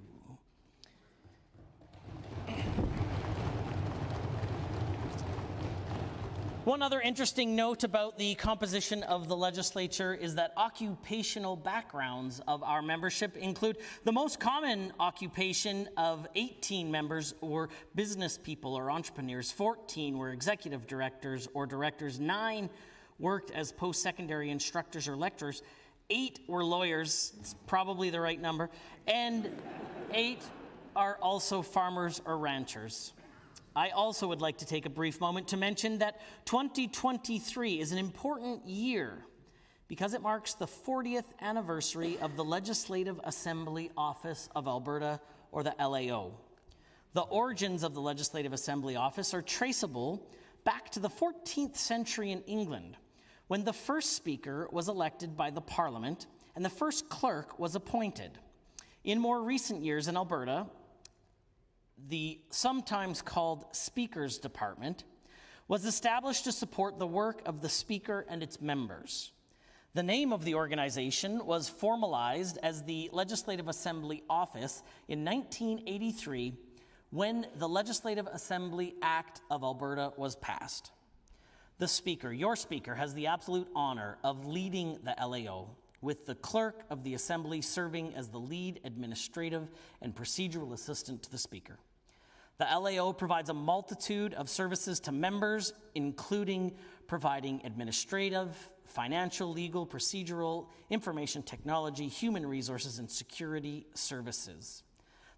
One other interesting note about the composition of the legislature is that occupational backgrounds of our membership include the most common occupation of 18 members were business people or entrepreneurs, 14 were executive directors or directors, 9 worked as post-secondary instructors or lecturers, 8 were lawyers, it's probably the right number, and 8 are also farmers or ranchers. I also would like to take a brief moment to mention that 2023 is an important year because it marks the 40th anniversary of the Legislative Assembly Office of Alberta, or the LAO. The origins of the Legislative Assembly Office are traceable back to the 14th century in England, when the first Speaker was elected by the Parliament and the first Clerk was appointed. In more recent years in Alberta, the sometimes called Speaker's Department was established to support the work of the Speaker and its members. The name of the organization was formalized as the Legislative Assembly Office in 1983 when the Legislative Assembly Act of Alberta was passed. The Speaker, your Speaker, has the absolute honor of leading the LAO, with the Clerk of the Assembly serving as the lead administrative and procedural assistant to the Speaker. The LAO provides a multitude of services to members, including providing administrative, financial, legal, procedural, information technology, human resources, and security services.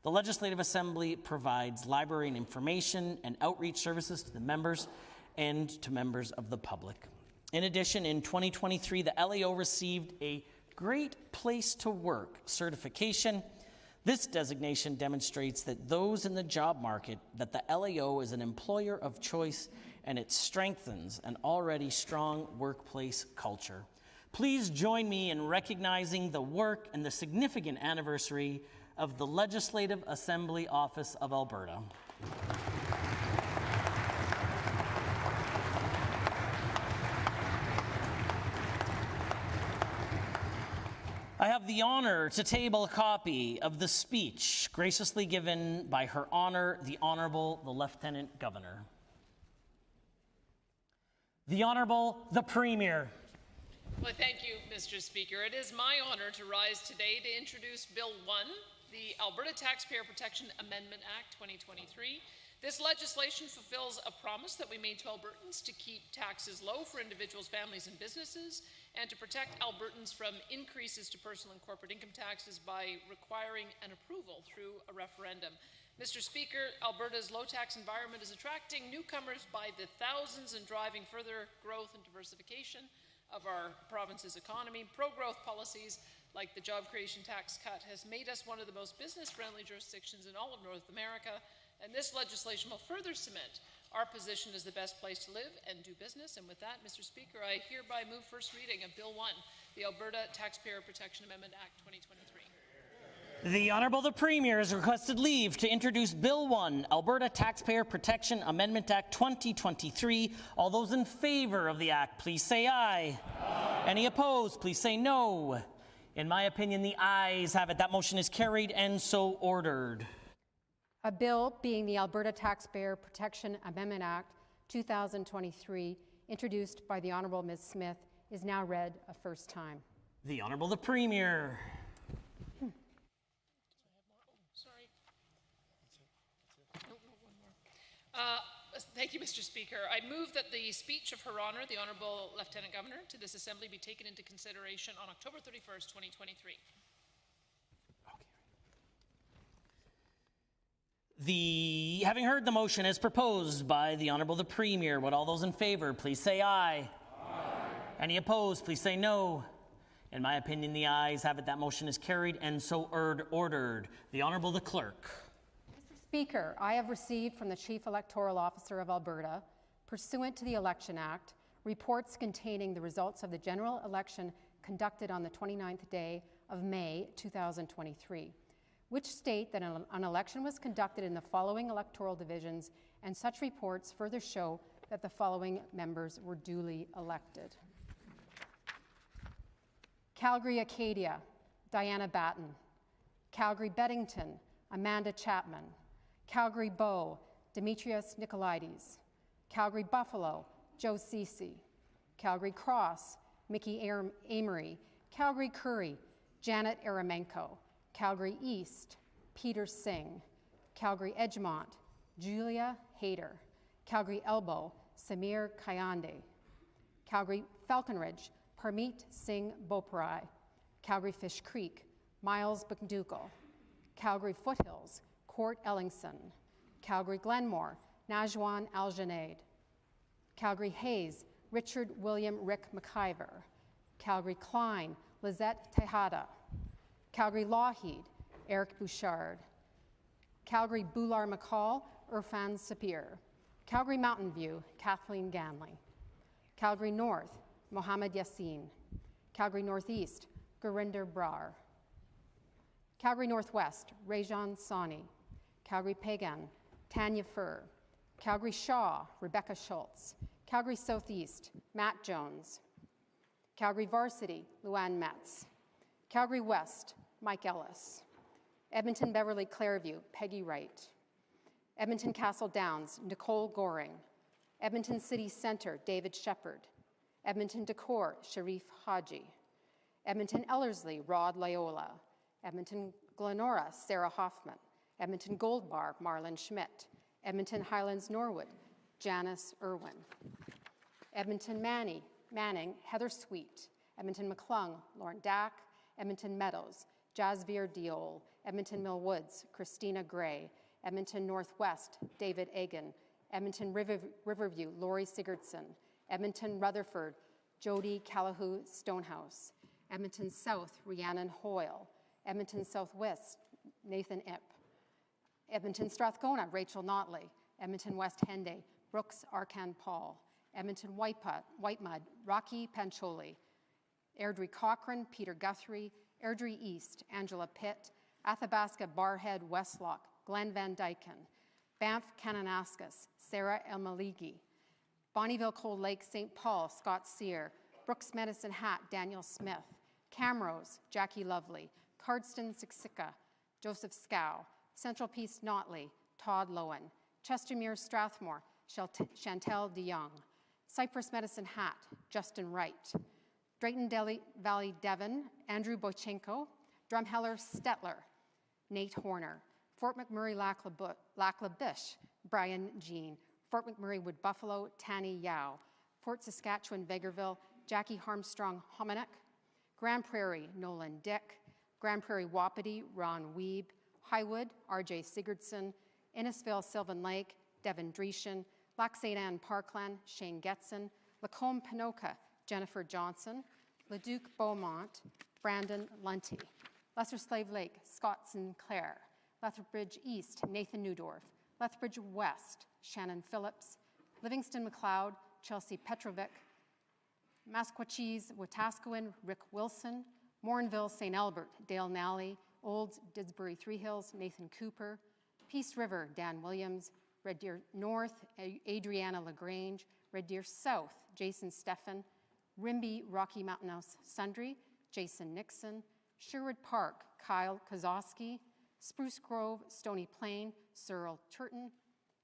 The Legislative Assembly provides library and information and outreach services to the members and to members of the public. In addition, in 2023, the LAO received a Great Place to Work certification. This designation demonstrates that those in the job market that the LAO is an employer of choice, and it strengthens an already strong workplace culture. Please join me in recognizing the work and the significant anniversary of the Legislative Assembly Office of Alberta. I have the honor to table a copy of the speech graciously given by Her Honor, the Honorable the Lieutenant Governor. The Honorable the Premier. Well, thank you, Mr. Speaker. It is my honor to rise today to introduce Bill 1, the Alberta Taxpayer Protection Amendment Act 2023. This legislation fulfills a promise that we made to Albertans to keep taxes low for individuals, families, and businesses, and to protect Albertans from increases to personal and corporate income taxes by requiring an approval through a referendum. Mr. Speaker, Alberta's low-tax environment is attracting newcomers by the thousands and driving further growth and diversification of our province's economy. Pro-growth policies like the job creation tax cut has made us one of the most business-friendly jurisdictions in all of North America, and this legislation will further cement our position as the best place to live and do business. And with that, Mr. Speaker, I hereby move first reading of Bill 1, the Alberta Taxpayer Protection Amendment Act 2023. The Honourable the Premier has requested leave to introduce Bill 1, Alberta Taxpayer Protection Amendment Act 2023. All those in favour of the act, please say aye. Aye. Any opposed, please say no. In my opinion, the ayes have it. That motion is carried and so ordered. A bill being the Alberta Taxpayer Protection Amendment Act 2023, introduced by the Honourable Ms. Smith, is now read a first time. The Honourable the Premier. Thank you, Mr. Speaker. I move that the speech of Her Honour, the Honourable Lieutenant Governor, to this Assembly be taken into consideration on October 31st, 2023. Having heard the motion as proposed by the Honourable the Premier, would all those in favour please say aye. Aye. Any opposed, please say no. In my opinion, the ayes have it. That motion is carried and so ordered. The Honourable the Clerk. Mr. Speaker, I have received from the Chief Electoral Officer of Alberta, pursuant to the Election Act, reports containing the results of the general election conducted on the 29th day of May 2023, which state that an election was conducted in the following electoral divisions, and such reports further show that the following members were duly elected. Calgary-Acadia, Diana Batten. Calgary-Beddington, Amanda Chapman. Calgary-Bow, Demetrius Nicolaides. Calgary-Buffalo, Joe Ceci. Calgary-Cross, Mickey Amory. Calgary-Curry, Janet Aramenko. Calgary East, Peter Singh. Calgary Edgemont, Julia Hayter. Calgary Elbow, Samir Kayande. Calgary Falconridge, Parmeet Singh Boparai. Calgary Fish Creek, Miles McDougall. Calgary Foothills, Court Ellingson. Calgary Glenmore, Najwan Al-Junaid. Calgary Hayes, Richard William Rick McIver. Calgary Klein, Lizette Tejada. Calgary Lougheed, Eric Bouchard. Calgary Boular McCall, Irfan Sapir. Calgary Mountain View, Kathleen Ganley. Calgary North, Mohammed Yassin. Calgary Northeast, Gurinder Brar. Calgary Northwest, Rajan Sani. Calgary Pagan, Tanya Furr. Calgary Shaw, Rebecca Schultz. Calgary Southeast, Matt Jones. Calgary Varsity, Luann Metz. Calgary West, Mike Ellis. Edmonton Beverly Clairview, Peggy Wright. Edmonton Castle Downs, Nicole Goring. Edmonton City Centre, David Shepard. Edmonton Decor, Sharif Haji. Edmonton Ellerslie, Rod Loyola. Edmonton Glenora, Sarah Hoffman. Edmonton Gold Bar, Marlon Schmidt. Edmonton Highlands Norwood, Janice Irwin. Edmonton Manning, Heather Sweet. Edmonton McClung, Lauren Dack. Edmonton Meadows, Jasvir Diol. Edmonton Mill Woods, Christina Gray. Edmonton Northwest, David Egan. Edmonton Riverview, Lori Sigurdsson. Edmonton Rutherford, Jody Calahoo Stonehouse. Edmonton South, Rhiannon Hoyle. Edmonton Southwest, Nathan Ip. Edmonton Strathcona, Rachel Notley. Edmonton West Henday, Brooks Arkan Paul. Edmonton Whitemud, Rocky Pancholi. Airdrie Cochrane, Peter Guthrie. Airdrie East, Angela Pitt. Athabasca Barhead, Westlock, Glenn Van Dyken. Banff Kananaskis, Sarah Elmaligi. Bonnyville Cold Lake, St. Paul, Scott Sear. Brooks Medicine Hat, Daniel Smith. Camrose, Jackie Lovely. Cardston Siksika, Joseph Scow. Central Peace Notley, Todd Lowen. Chestermere Strathmore, Chantel DeYoung. Cypress Medicine Hat, Justin Wright. Drayton Valley Devon, Andrew Bochenko. Drumheller Stetler, Nate Horner. Fort McMurray Lac-La-Biche, Brian Jean. Fort McMurray Wood Buffalo, Tanny Yao. Fort Saskatchewan Vegreville, Jackie Harmstrong Hominick. Grand Prairie, Nolan Dick. Grand Prairie Wapiti, Ron Weeb. Highwood, RJ Sigurdsson. Innisfil Sylvan Lake, Devin Dreeshen. Lac St. Anne Parkland, Shane Getson. Lacombe Pinoca, Jennifer Johnson. Leduc Beaumont, Brandon Lunty. Lesser Slave Lake, Scott Sinclair. Lethbridge East, Nathan Newdorf. Lethbridge West, Shannon Phillips. Livingston McLeod, Chelsea Petrovic. Masquatchees, Wetaskiwin, Rick Wilson. Morinville, St. Albert, Dale Nally. Olds, Didsbury Three Hills, Nathan Cooper. Peace River, Dan Williams. Red Deer North, Adriana LaGrange. Red Deer South, Jason Steffen. Rimby, Rocky Mountain House Sundry, Jason Nixon. Sherwood Park, Kyle Kozowski. Spruce Grove, Stony Plain, Cyril Turton.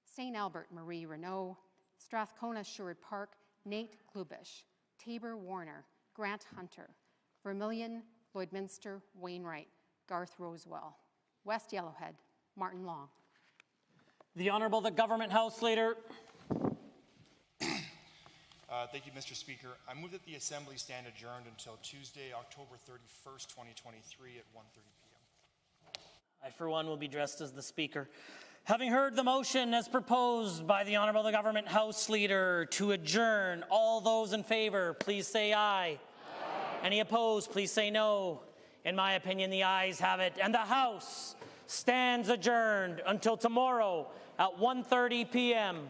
St. Albert, Marie Renault. Strathcona, Sherwood Park, Nate Klubish. Tabor Warner, Grant Hunter. Vermilion, Lloydminster, Wainwright, Garth Rosewell. West Yellowhead, Martin Long. The Honourable the Government House Leader. Thank you, Mr. Speaker. I move that the Assembly stand adjourned until Tuesday, October 31st, 2023 at 1:30 p.m. I, for one, will be dressed as the Speaker. Having heard the motion as proposed by the Honourable the Government House Leader to adjourn, all those in favour, please say aye. Aye. Any opposed, please say no. In my opinion, the ayes have it, and the House stands adjourned until tomorrow at 1:30 p.m.